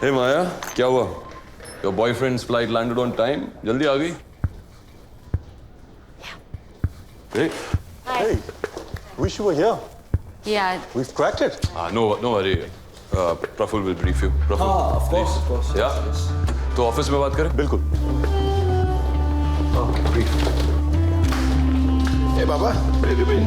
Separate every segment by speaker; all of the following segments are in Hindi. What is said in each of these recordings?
Speaker 1: हे माया, क्या हुआ? Your boyfriend's flight landed on time. जल्दी आ गई? Hey.
Speaker 2: Hey, wish you were here.
Speaker 3: Yeah.
Speaker 2: We've cracked it.
Speaker 1: No worry. Praful will brief you. Praful,
Speaker 4: of
Speaker 1: please.
Speaker 4: course.
Speaker 1: Yeah.
Speaker 4: Yes.
Speaker 1: तो ऑफिस में बात करें?
Speaker 2: बिल्कुल.
Speaker 1: Brief.
Speaker 4: Hey, Baba. Baby.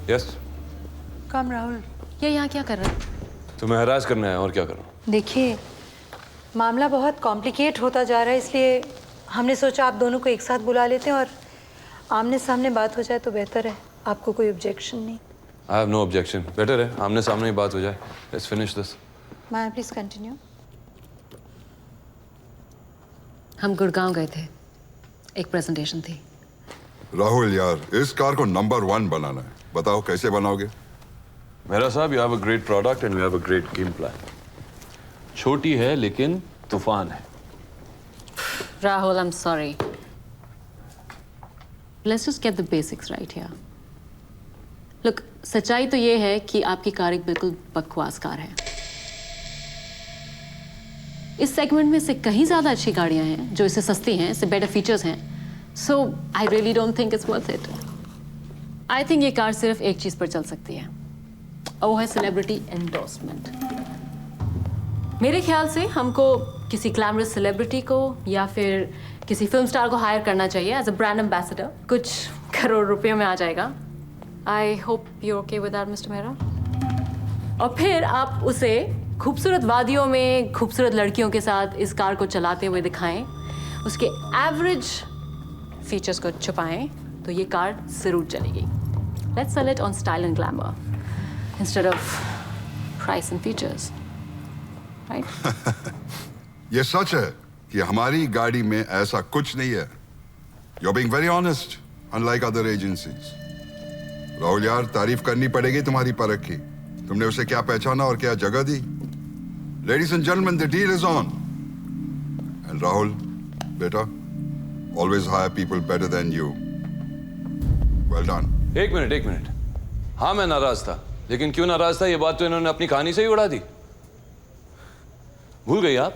Speaker 1: Yes.
Speaker 3: कम राहुल, ये यहाँ क्या कर रहे हैं?
Speaker 1: तुम्हें हरास करना है और क्या करूँ?
Speaker 5: देखिए, मामला बहुत कॉम्प्लिकेट होता जा रहा है, इसलिए हमने सोचा आप दोनों को एक साथ बुला लेते हैं और आमने सामने बात हो जाए तो बेहतर है। आपको कोई ऑब्जेक्शन नहीं?
Speaker 1: I have no objection. Better है, आमने सामने ही बात हो जाए. Let's finish this.
Speaker 5: Maya please continue.
Speaker 3: हम गुड़गांव गए थे, एक प्रेजेंटेशन थी.
Speaker 6: राहुल यार, इस कार को नंबर 1 बनाना है. बताओ कैसे बनाओगे?
Speaker 1: मेरा साहब, you have a great product and we have a great game plan. छोटी है लेकिन तूफान है.
Speaker 3: Rahul, I'm sorry. Let's just get the basics right here. Look, सच्चाई तो ये है कि आपकी कार एक बिल्कुल बकवास कार है. इस सेगमेंट में से कहीं ज्यादा अच्छी गाड़ियां हैं जो इससे सस्ती हैं, इससे बेटर फीचर्स हैं. So I really don't think it's worth it. I think ये कार सिर्फ एक चीज पर चल सकती है, और वो है सेलिब्रिटी एंडोर्समेंट. मेरे ख्याल से हमको किसी ग्लैमरस सेलिब्रिटी को या फिर किसी फिल्म स्टार को हायर करना चाहिए एज अ ब्रांड एम्बेसडर. कुछ करोड़ रुपयों में आ जाएगा. I hope you okay with that mister Mehra. और फिर आप उसे खूबसूरत वादियों में खूबसूरत लड़कियों के साथ इस कार को चलाते हुए दिखाएं, उसके एवरेज फीचर्स को छुपाएं, तो ये कार जरूर चलेगी. Let's sell it on style and glamour instead of price and features, right?
Speaker 6: ये सच है कि हमारी गाड़ी में ऐसा कुछ नहीं है. You're being very honest, unlike other agencies. Rahul यार, तारीफ करनी पड़ेगी तुम्हारी परख की. तुमने उसे क्या पहचाना और क्या जगह दी. Ladies and gentlemen, the deal is on. And Rahul, बेटा, always hire people better than you. Well done.
Speaker 1: एक मिनट. हाँ, मैं नाराज था, लेकिन क्यों नाराज था ये बात तो इन्होंने अपनी कहानी से ही उड़ा दी. भूल गई आप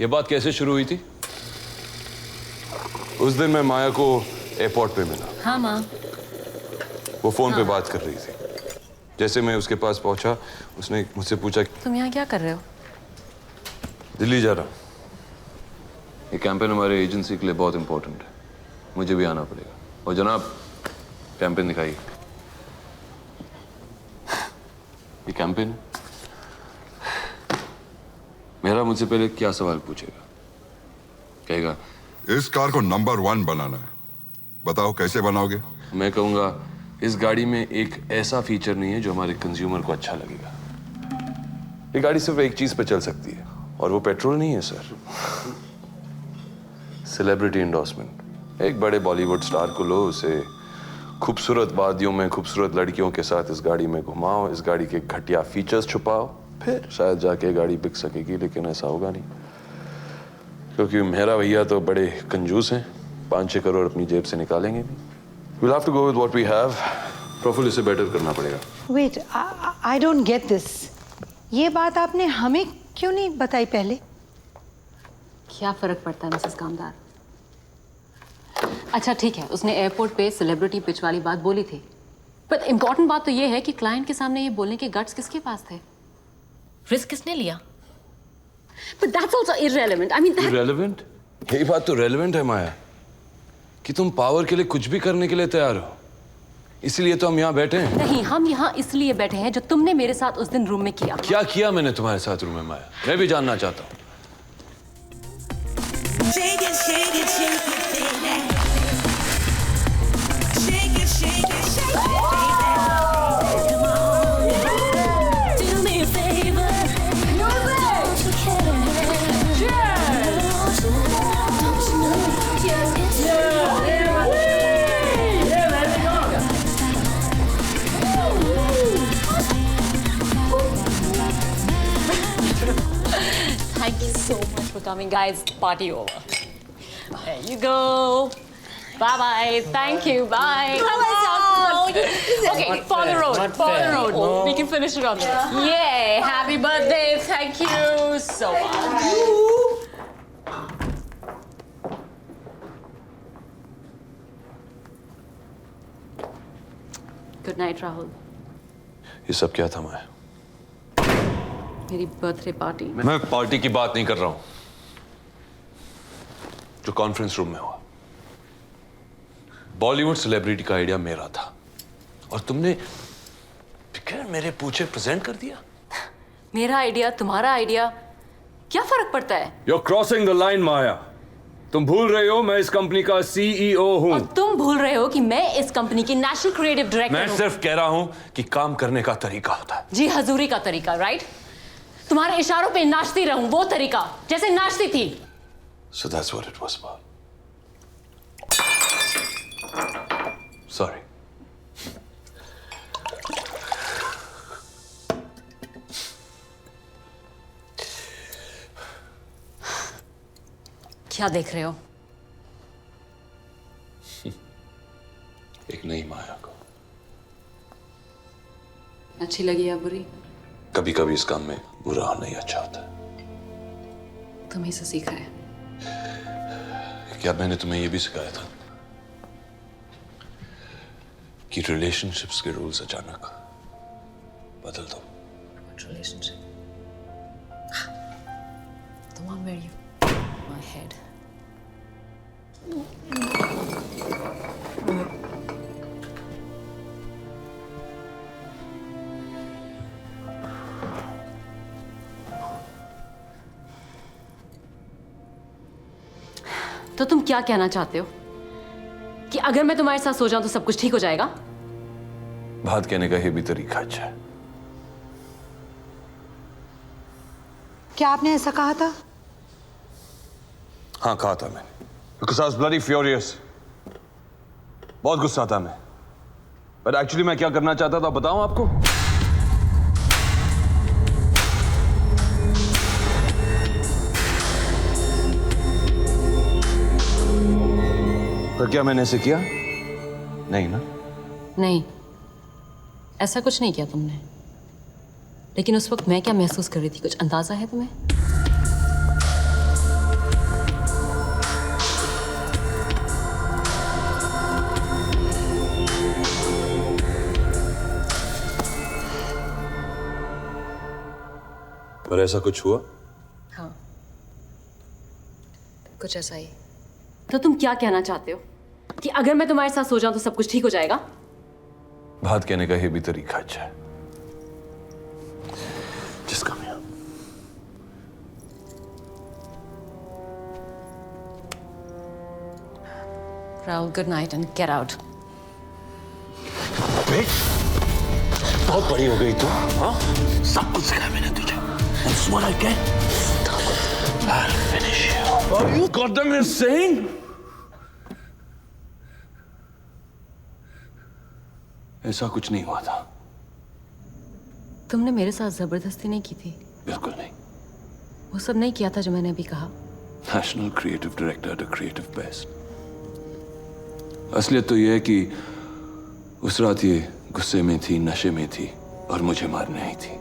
Speaker 1: ये बात कैसे शुरू हुई थी? उस दिन मैं माया को एयरपोर्ट पे मिला.
Speaker 3: हाँ माँ.
Speaker 1: वो फोन पे बात कर रही थी. जैसे मैं उसके पास पहुंचा, उसने मुझसे पूछा,
Speaker 3: तुम यहाँ क्या कर रहे हो?
Speaker 1: दिल्ली जा रहा हूँ. ये कैंपेन हमारे एजेंसी के लिए बहुत इंपॉर्टेंट है, मुझे भी आना पड़ेगा. और जनाब, कैंपेन दिखाइए. ये कैंपेन मेरा मुझसे पहले क्या सवाल पूछेगा? कहेगा
Speaker 6: इस कार को नंबर 1 बनाना है. बताओ कैसे बनाओगे?
Speaker 1: मैं कहूँगा इस गाड़ी में एक ऐसा फीचर नहीं है जो हमारे कंज्यूमर को अच्छा लगेगा. ये गाड़ी सिर्फ एक चीज पे चल सकती है, और वो पेट्रोल नहीं है सर. Celebrity endorsement. एक बड़े बॉलीवुड स्टार को लो, उसे खूबसूरत वादियों में खूबसूरत लड़कियों के साथ इस गाड़ी में घुमाओ, इस गाड़ी के घटिया फीचर्स छुपाओ, फिर शायद जाके गाड़ी बिक सकेगी. लेकिन ऐसा होगा नहीं, क्योंकि मेरा भैया तो बड़े कंजूस हैं. 5-6 करोड़ अपनी जेब से निकालेंगे नहीं. We'll have to go with what we have. Praful, इसे बेटर करना पड़ेगा.
Speaker 5: Wait, I don't get this. ये बात आपने हमें क्यों नहीं बताई पहले?
Speaker 3: क्या फर्क पड़ता है मिसेस कामदार? अच्छा ठीक है, उसने एयरपोर्ट पे सेलिब्रिटी पिच वाली बात बोली थी, पर इंपॉर्टेंट बात तो ये है कि क्लाइंट के सामने ये बोलने के गट्स किसके पास थे? रिस्क किसने लिया? But that's also irrelevant. I mean that...
Speaker 1: Irrelevant? यही बात तो रेलेवेंट है माया, कि तुम पावर के लिए कुछ भी करने के लिए तैयार हो. इसीलिए तो हम यहाँ बैठे हैं.
Speaker 3: नहीं, हम यहाँ इसलिए बैठे हैं जो तुमने मेरे साथ उस दिन रूम में किया.
Speaker 1: क्या किया मैंने तुम्हारे साथ रूम में माया? मैं भी जानना चाहता हूँ.
Speaker 7: Shake it, shake it, shake it, baby. Shake it, shake it, shake it, baby. Come on, do me a favor. Don't you care? Cheers! Don't you know?
Speaker 3: coming, guys. Party over. There you go. Bye bye. Thank you. Bye. Okay, follow the road. Follow the road. We can finish it on this. Yay! Happy birthday. Thank you so much. Good night, Rahul.
Speaker 1: ये सब क्या था मैं?
Speaker 3: मेरी बर्थडे पार्टी।
Speaker 1: मैं पार्टी की बात नहीं कर रहा हूं जो कॉन्फ्रेंस रूम में हुआ। बॉलीवुड सेलिब्रिटी का आइडिया मेरा था और तुमने फिक्र मेरे पूछे प्रेजेंट कर दिया।
Speaker 3: मेरा आइडिया, तुम्हारा आइडिया, क्या फर्क पड़ता है?
Speaker 8: You're crossing the line, माया। तुम भूल रहे हो मैं इस कंपनी का CEO हूं।
Speaker 3: और तुम भूल रहे हो कि मैं इस कंपनी की नेशनल क्रिएटिव डायरेक्टर
Speaker 1: मैं
Speaker 3: हूं।
Speaker 1: सिर्फ कह रहा हूं कि काम करने का तरीका होता है।
Speaker 3: जी, हजूरी का तरीका, राइट? तुम्हारे इशारों पे नाचती रहूं, वो तरीका जैसे नाचती थी।
Speaker 1: So that's what it was about. Sorry.
Speaker 3: क्या देख रहे हो?
Speaker 1: एक नई माया को।
Speaker 3: अच्छी लगी या बुरी?
Speaker 1: कभी कभी इस काम में बुरा होना ही अच्छा होता है।
Speaker 3: तुम्ही से सीखा है।
Speaker 1: क्या मैंने तुम्हें यह भी सिखाया था कि रिलेशनशिप्स के रूल्स अचानक बदल दो?
Speaker 3: Relationship. The one where you my head. तो तुम क्या कहना चाहते हो कि अगर मैं तुम्हारे साथ सो जाऊं तो सब कुछ ठीक हो जाएगा?
Speaker 1: बात कहने का ये भी तरीका अच्छा है।
Speaker 5: क्या आपने ऐसा कहा था?
Speaker 1: हाँ, कहा था मैंने। Because I was bloody furious. बहुत गुस्सा था मैं। But actually मैं क्या करना चाहता था बताऊं आपको? पर क्या मैंने ऐसे किया? नहीं ना?
Speaker 3: नहीं, ऐसा कुछ नहीं किया तुमने। लेकिन उस वक्त मैं क्या महसूस कर रही थी, कुछ अंदाजा है तुम्हें?
Speaker 1: पर ऐसा कुछ हुआ?
Speaker 3: हाँ, कुछ ऐसा ही। तो तुम क्या कहना चाहते हो कि अगर मैं तुम्हारे साथ सो जाऊं तो सब कुछ ठीक हो जाएगा?
Speaker 1: बात कहने का ये भी तरीका अच्छा है। जिसका मैं
Speaker 3: Rahul, good night and get out.
Speaker 4: बहुत बड़ी हो गई तू, हाँ? सब कुछ सिखाया मैंने तुझे। That's what I get. I'll finish you.
Speaker 8: Are you goddamn insane?
Speaker 1: ऐसा कुछ नहीं हुआ था।
Speaker 3: तुमने मेरे साथ जबरदस्ती नहीं की थी।
Speaker 1: बिल्कुल नहीं।
Speaker 3: वो सब नहीं किया था जो मैंने अभी कहा।
Speaker 1: National creative director the creative best. असलियत तो यह है कि उस रात ये गुस्से में थी, नशे में थी और मुझे मारने आई थी।